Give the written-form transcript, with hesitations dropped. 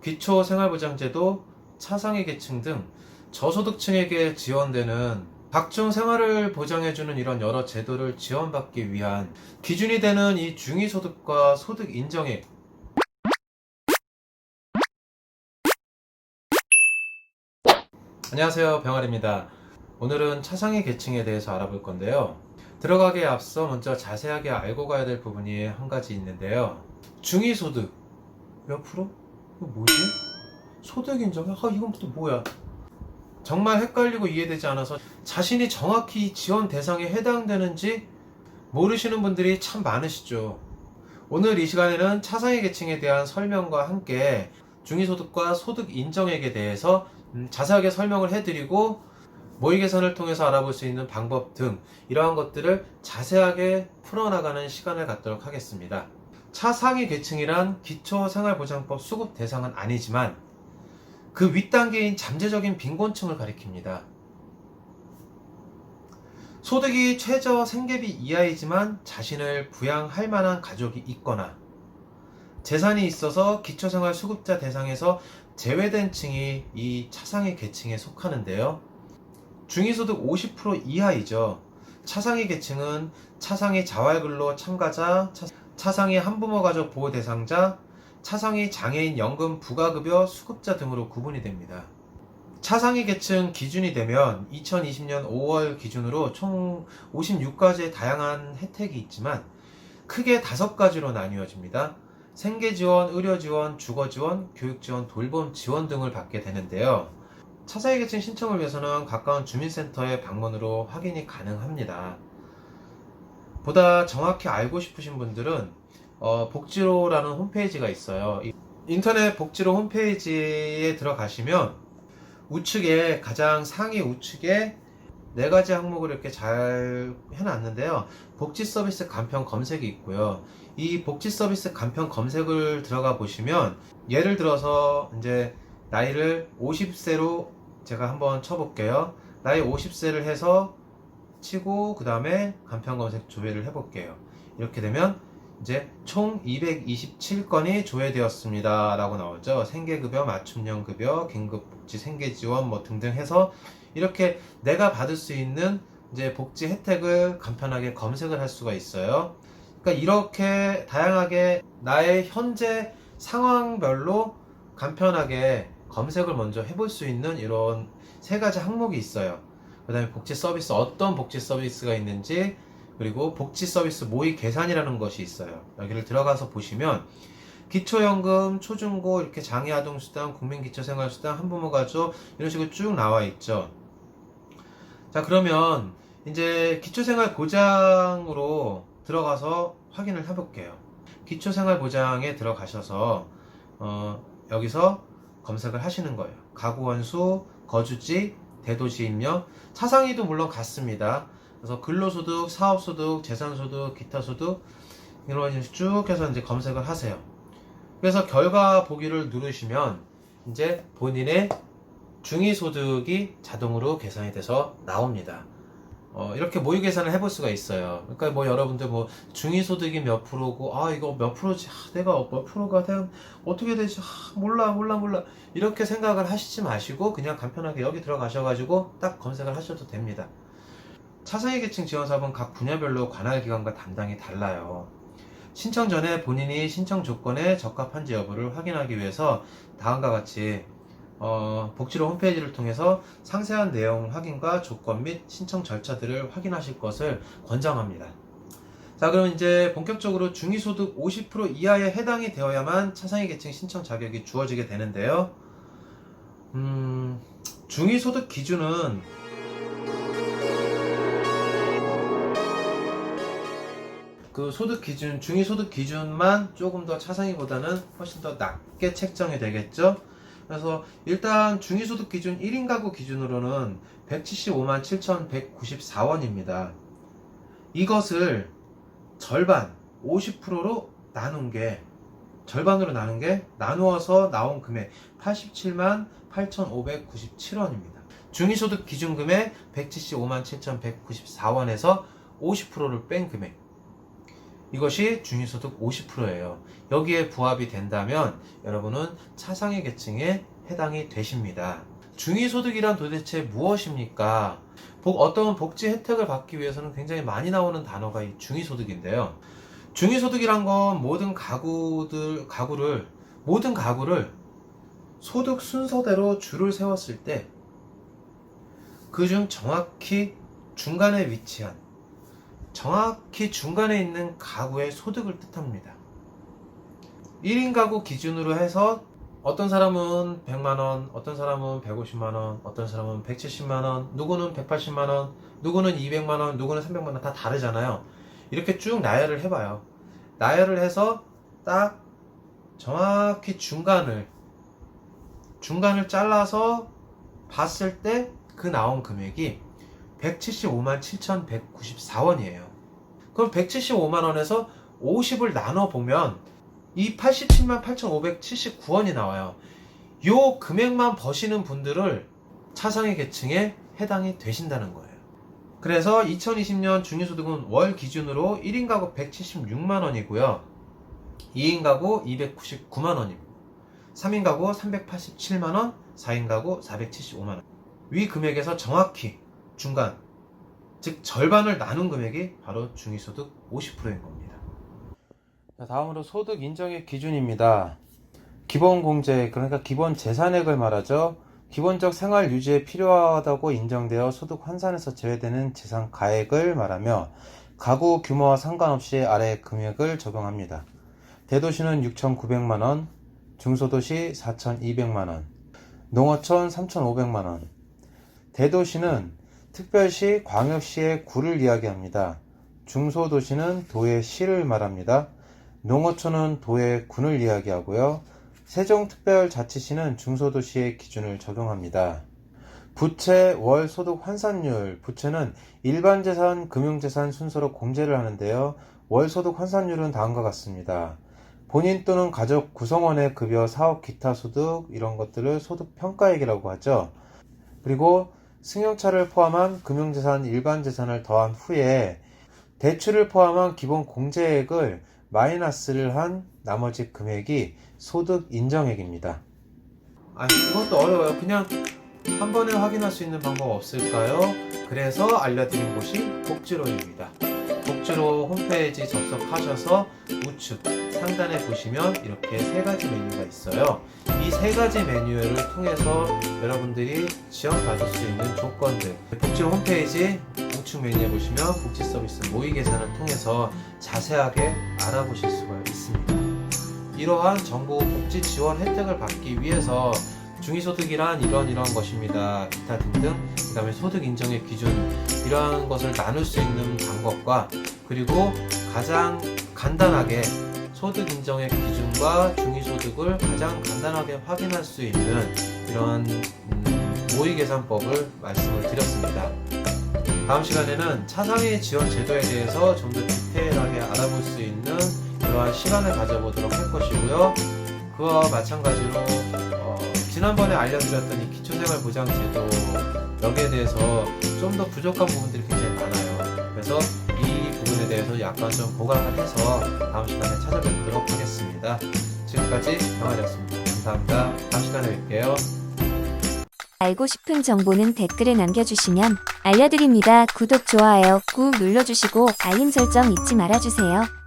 기초생활보장제도, 차상위 계층 등 저소득층에게 지원되는 각종 생활을 보장해주는 이런 여러 제도를 지원받기 위한 기준이 되는 이 중위소득과 소득 인정액. 안녕하세요, 병아리입니다. 오늘은 차상위 계층에 대해서 알아볼 건데요. 들어가기에 앞서 먼저 자세하게 알고 가야 될 부분이 한 가지 있는데요. 중위소득 몇 프로? 이거 뭐지? 소득 인정액? 이건 또 뭐야? 정말 헷갈리고 이해되지 않아서 자신이 정확히 지원 대상에 해당되는지 모르시는 분들이 참 많으시죠. 오늘 이 시간에는 차상위 계층에 대한 설명과 함께 중위소득과 소득 인정액에 대해서 자세하게 설명을 해드리고 모의 계산을 통해서 알아볼 수 있는 방법 등 이러한 것들을 자세하게 풀어나가는 시간을 갖도록 하겠습니다. 차상위 계층이란 기초생활보장법 수급 대상은 아니지만 그 윗단계인 잠재적인 빈곤층을 가리킵니다. 소득이 최저 생계비 이하이지만 자신을 부양할 만한 가족이 있거나 재산이 있어서 기초생활 수급자 대상에서 제외된 층이 이 차상위 계층에 속하는데요. 중위소득 50% 이하이죠. 차상위 계층은 차상위 자활근로 참가자, 차상위 한부모 가족 보호 대상자, 차상위 장애인 연금 부가급여 수급자 등으로 구분이 됩니다. 차상위 계층 기준이 되면 2020년 5월 기준으로 총 56가지의 다양한 혜택이 있지만 크게 5가지로 나뉘어집니다. 생계지원, 의료지원, 주거지원, 교육지원, 돌봄지원 등을 받게 되는데요. 차상위 계층 신청을 위해서는 가까운 주민센터에 방문으로 확인이 가능합니다. 보다 정확히 알고 싶으신 분들은 복지로라는 홈페이지가 있어요. 인터넷 복지로 홈페이지에 들어가시면 우측에 가장 상위 우측에 4가지 항목을 이렇게 잘 해놨는데요. 복지 서비스 간편 검색이 있고요. 이 복지 서비스 간편 검색을 들어가 보시면 예를 들어서 이제 나이를 50세로 제가 한번 쳐볼게요. 나이 50세를 해서 치고 그 다음에 간편 검색 조회를 해볼게요. 이렇게 되면 이제 총 227건이 조회되었습니다 라고 나오죠. 생계급여, 맞춤형급여, 긴급복지, 생계지원 뭐 등등 해서 이렇게 내가 받을 수 있는 이제 복지 혜택을 간편하게 검색을 할 수가 있어요. 그러니까 이렇게 다양하게 나의 현재 상황별로 간편하게 검색을 먼저 해볼 수 있는 이런 3가지 항목이 있어요. 그 다음에 복지 서비스, 어떤 복지 서비스가 있는지, 그리고 복지 서비스 모의 계산이라는 것이 있어요. 여기를 들어가서 보시면 기초연금, 초중고, 이렇게 장애아동수당, 국민기초생활수당, 한부모가족 이런 식으로 쭉 나와 있죠. 자, 그러면 이제 기초생활보장으로 들어가서 확인을 해볼게요. 기초생활보장에 들어가셔서 여기서 검색을 하시는 거예요. 가구원수, 거주지, 대도시 입력, 차상위도 물론 같습니다. 그래서 근로소득, 사업소득, 재산소득, 기타소득 이런 쭉 해서 이제 검색을 하세요. 그래서 결과 보기를 누르시면 이제 본인의 중위소득이 자동으로 계산이 돼서 나옵니다. 이렇게 모의 계산을 해볼 수가 있어요. 그러니까 뭐 여러분들 뭐 중위소득이 몇 프로고 이거 몇 프로지 내가 몇 프로가 대한 어떻게 되지 몰라 이렇게 생각을 하시지 마시고 그냥 간편하게 여기 들어가셔가지고 딱 검색을 하셔도 됩니다. 차상위 계층 지원사업은 각 분야별로 관할 기관과 담당이 달라요. 신청 전에 본인이 신청 조건에 적합한지 여부를 확인하기 위해서 다음과 같이 복지로 홈페이지를 통해서 상세한 내용 확인과 조건 및 신청 절차들을 확인하실 것을 권장합니다. 자, 그럼 이제 본격적으로 중위소득 50% 이하에 해당이 되어야만 차상위 계층 신청 자격이 주어지게 되는데요. 중위소득 기준은 그 소득 기준, 중위소득 기준만 조금 더 차상위보다는 훨씬 더 낮게 책정이 되겠죠. 그래서 일단 중위소득 기준 1인 가구 기준으로는 175만 7,194원입니다. 이것을 절반 50%로 나눈 게 절반으로 나누어서 나온 금액 87만 8,597원입니다. 중위소득 기준 금액 175만 7,194원에서 50%를 뺀 금액 이것이 중위소득 50%예요. 여기에 부합이 된다면 여러분은 차상위 계층에 해당이 되십니다. 중위소득이란 도대체 무엇입니까? 어떤 복지 혜택을 받기 위해서는 굉장히 많이 나오는 단어가 이 중위소득인데요. 중위소득이란 건 모든 가구를 소득 순서대로 줄을 세웠을 때 그중 정확히 중간에 있는 가구의 소득을 뜻합니다. 1인 가구 기준으로 해서 어떤 사람은 100만원, 어떤 사람은 150만원, 어떤 사람은 170만원, 누구는 180만원, 누구는 200만원, 누구는 300만원 다 다르잖아요. 이렇게 쭉 나열을 해봐요. 나열을 해서 딱 정확히 중간을 잘라서 봤을 때 그 나온 금액이 175만 7,194원이에요. 그럼 175만원에서 50을 나눠보면 이 87만 8,579원이 나와요. 요 금액만 버시는 분들을 차상위 계층에 해당이 되신다는 거예요. 그래서 2020년 중위소득은 월 기준으로 1인 가구 176만원이고요. 2인 가구 299만원이고 3인 가구 387만원, 4인 가구 475만원. 위 금액에서 정확히 중간, 즉 절반을 나눈 금액이 바로 중위소득 50%인 겁니다. 자, 다음으로 소득 인정의 기준입니다. 기본 공제, 그러니까 기본 재산액을 말하죠. 기본적 생활 유지에 필요하다고 인정되어 소득 환산에서 제외되는 재산 가액을 말하며 가구 규모와 상관없이 아래 금액을 적용합니다. 대도시는 6,900만원, 중소도시 4,200만원, 농어촌 3,500만원. 대도시는 특별시, 광역시의 구를 이야기합니다. 중소도시는 도의 시를 말합니다. 농어촌은 도의 군을 이야기하고요. 세종특별자치시는 중소도시의 기준을 적용합니다. 부채 월 소득 환산율, 부채는 일반재산, 금융재산 순서로 공제를 하는데요. 월 소득 환산율은 다음과 같습니다. 본인 또는 가족 구성원의 급여, 사업, 기타 소득 이런 것들을 소득 평가액이라고 하죠. 그리고 승용차를 포함한 금융재산, 일반재산을 더한 후에 대출을 포함한 기본 공제액을 마이너스를 한 나머지 금액이 소득 인정액입니다. 이것도 어려워요. 그냥 한 번에 확인할 수 있는 방법 없을까요? 그래서 알려드린 곳이 복지로입니다. 복지로 홈페이지 접속하셔서 우측 상단에 보시면 이렇게 세 가지 메뉴가 있어요. 이 세 가지 메뉴를 통해서 여러분들이 지원받을 수 있는 조건들, 복지로 홈페이지 우측 메뉴에 보시면 복지 서비스 모의 계산을 통해서 자세하게 알아보실 수가 있습니다. 이러한 정부 복지 지원 혜택을 받기 위해서 중위소득이란 이런 것입니다. 기타 등등, 그 다음에 소득 인정의 기준, 이러한 것을 나눌 수 있는 방법과, 그리고 가장 간단하게 소득 인정의 기준과 중위소득을 가장 간단하게 확인할 수 있는 이러한 모의 계산법을 말씀을 드렸습니다. 다음 시간에는 차상위 지원 제도에 대해서 좀 더 디테일하게 알아볼 수 있는 이러한 시간을 가져보도록 할 것이고요. 그와 마찬가지로 지난번에 알려드렸던 이 기초생활보장제도, 여기에 대해서 좀 더 부족한 부분들이 굉장히 많아요. 그래서 이 부분에 대해서 약간 좀 보강을 해서 다음 시간에 찾아뵙도록 하겠습니다. 지금까지 병아리였습니다. 감사합니다. 다음 시간에 뵐게요. 알고 싶은 정보는 댓글에 남겨주시면 알려드립니다. 구독, 좋아요 꾹 눌러주시고 알림 설정 잊지 말아주세요.